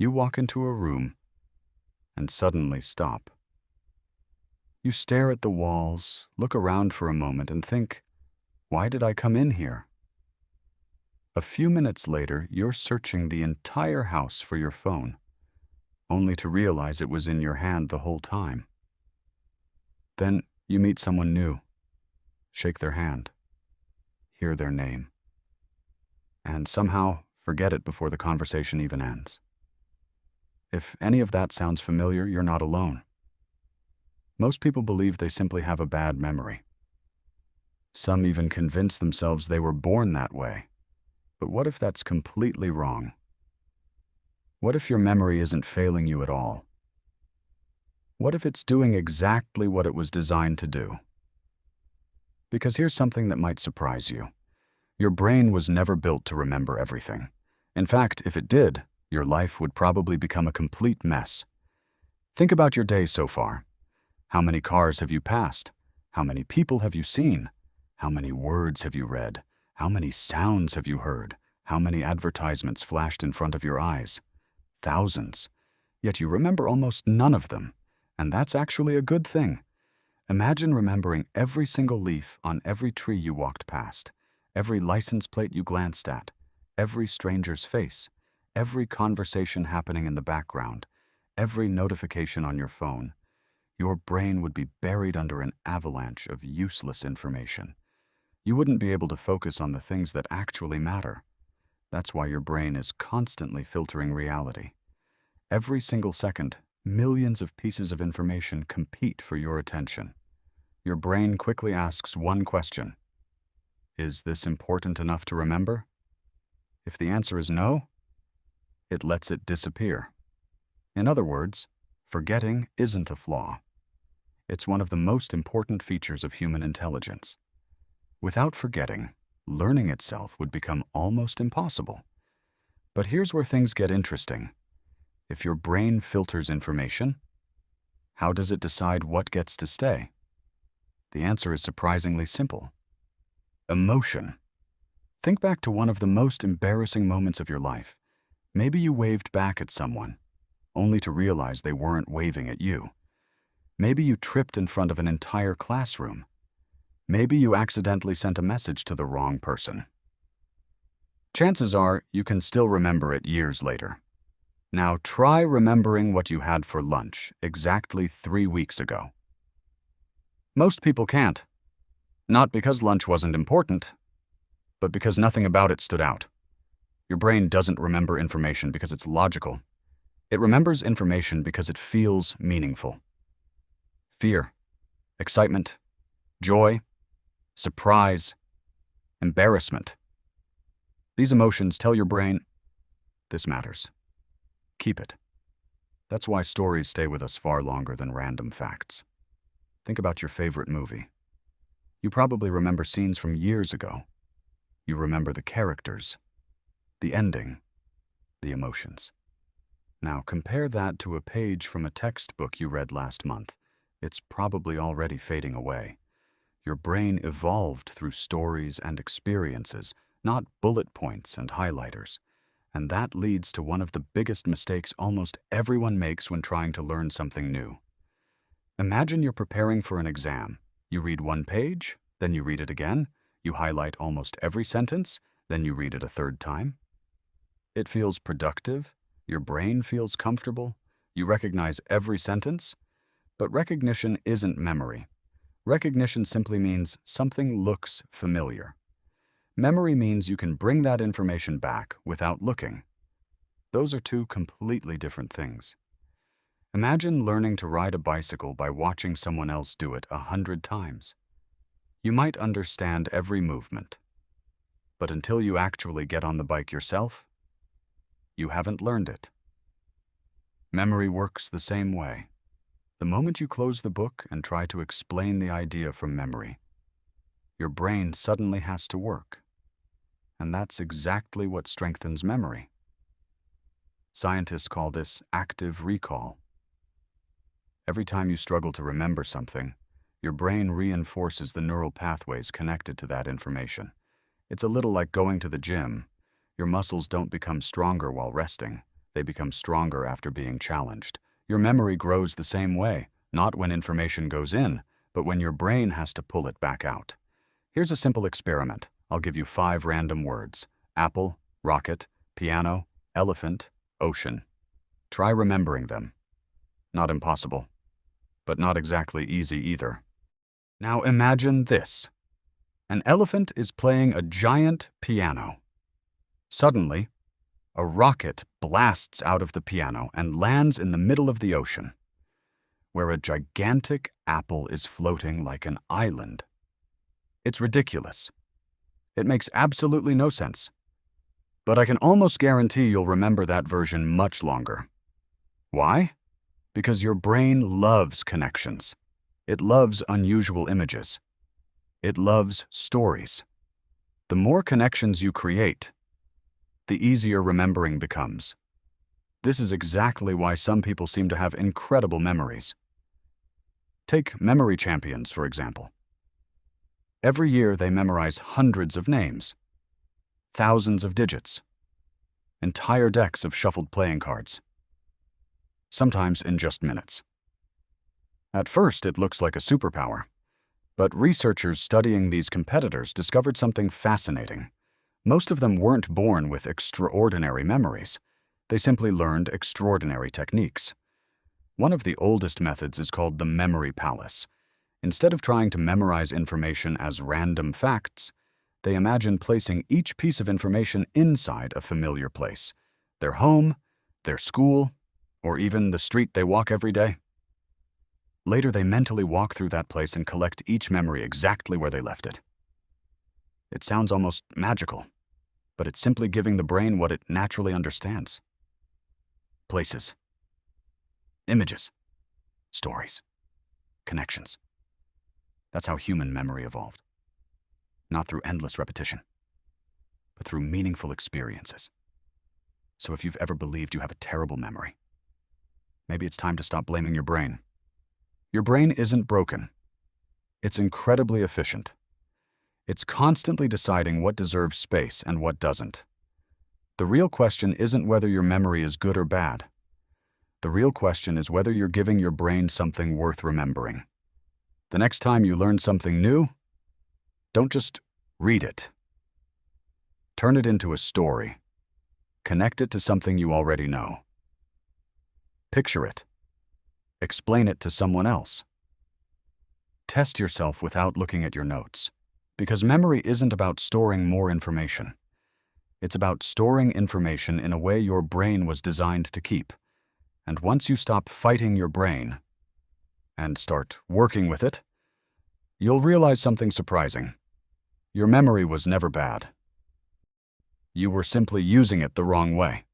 You walk into a room and suddenly stop. You stare at the walls, look around for a moment and think, why did I come in here? A few minutes later, you're searching the entire house for your phone, only to realize it was in your hand the whole time. Then you meet someone new, shake their hand, hear their name, and somehow forget it before the conversation even ends. If any of that sounds familiar, you're not alone. Most people believe they simply have a bad memory. Some even convince themselves they were born that way. But what if that's completely wrong? What if your memory isn't failing you at all? What if it's doing exactly what it was designed to do? Because here's something that might surprise you. Your brain was never built to remember everything. In fact, if it did, your life would probably become a complete mess. Think about your day so far. How many cars have you passed? How many people have you seen? How many words have you read? How many sounds have you heard? How many advertisements flashed in front of your eyes? Thousands. Yet you remember almost none of them, and that's actually a good thing. Imagine remembering every single leaf on every tree you walked past, every license plate you glanced at, every stranger's face, every conversation happening in the background, every notification on your phone. Your brain would be buried under an avalanche of useless information. You wouldn't be able to focus on the things that actually matter. That's why your brain is constantly filtering reality. Every single second, millions of pieces of information compete for your attention. Your brain quickly asks one question: is this important enough to remember? If the answer is no, it lets it disappear. In other words, forgetting isn't a flaw. It's one of the most important features of human intelligence. Without forgetting, learning itself would become almost impossible. But here's where things get interesting. If your brain filters information, how does it decide what gets to stay? The answer is surprisingly simple. Emotion. Think back to one of the most embarrassing moments of your life. Maybe you waved back at someone, only to realize they weren't waving at you. Maybe you tripped in front of an entire classroom. Maybe you accidentally sent a message to the wrong person. Chances are you can still remember it years later. Now try remembering what you had for lunch exactly 3 weeks ago. Most people can't. Not because lunch wasn't important, but because nothing about it stood out. Your brain doesn't remember information because it's logical. It remembers information because it feels meaningful. Fear, excitement, joy, surprise, embarrassment. These emotions tell your brain, this matters. Keep it. That's why stories stay with us far longer than random facts. Think about your favorite movie. You probably remember scenes from years ago. You remember the characters, the ending, the emotions. Now compare that to a page from a textbook you read last month. It's probably already fading away. Your brain evolved through stories and experiences, not bullet points and highlighters. And that leads to one of the biggest mistakes almost everyone makes when trying to learn something new. Imagine you're preparing for an exam. You read one page, then you read it again. You highlight almost every sentence, then you read it a third time. It feels productive. Your brain feels comfortable. You recognize every sentence. But recognition isn't memory. Recognition simply means something looks familiar. Memory means you can bring that information back without looking. Those are two completely different things. Imagine learning to ride a bicycle by watching someone else do it 100 times. You might understand every movement, but until you actually get on the bike yourself, you haven't learned it. Memory works the same way. The moment you close the book and try to explain the idea from memory, your brain suddenly has to work. And that's exactly what strengthens memory. Scientists call this active recall. Every time you struggle to remember something, your brain reinforces the neural pathways connected to that information. It's a little like going to the gym. Your muscles don't become stronger while resting. They become stronger after being challenged. Your memory grows the same way, not when information goes in, but when your brain has to pull it back out. Here's a simple experiment. I'll give you 5 random words: apple, rocket, piano, elephant, ocean. Try remembering them. Not impossible, but not exactly easy either. Now imagine this. An elephant is playing a giant piano. Suddenly, a rocket blasts out of the piano and lands in the middle of the ocean, where a gigantic apple is floating like an island. It's ridiculous. It makes absolutely no sense. But I can almost guarantee you'll remember that version much longer. Why? Because your brain loves connections. It loves unusual images. It loves stories. The more connections you create, the easier remembering becomes. This is exactly why some people seem to have incredible memories. Take memory champions, for example. Every year they memorize hundreds of names, thousands of digits, entire decks of shuffled playing cards, sometimes in just minutes. At first, it looks like a superpower, but researchers studying these competitors discovered something fascinating. Most of them weren't born with extraordinary memories. They simply learned extraordinary techniques. One of the oldest methods is called the memory palace. Instead of trying to memorize information as random facts, they imagine placing each piece of information inside a familiar place: their home, their school, or even the street they walk every day. Later, they mentally walk through that place and collect each memory exactly where they left it. It sounds almost magical, but it's simply giving the brain what it naturally understands: places, images, stories, connections. That's how human memory evolved. Not through endless repetition, but through meaningful experiences. So if you've ever believed you have a terrible memory, maybe it's time to stop blaming your brain. Your brain isn't broken. It's incredibly efficient. It's constantly deciding what deserves space and what doesn't. The real question isn't whether your memory is good or bad. The real question is whether you're giving your brain something worth remembering. The next time you learn something new, don't just read it. Turn it into a story. Connect it to something you already know. Picture it. Explain it to someone else. Test yourself without looking at your notes, because memory isn't about storing more information. It's about storing information in a way your brain was designed to keep. And once you stop fighting your brain and start working with it, you'll realize something surprising. Your memory was never bad. You were simply using it the wrong way.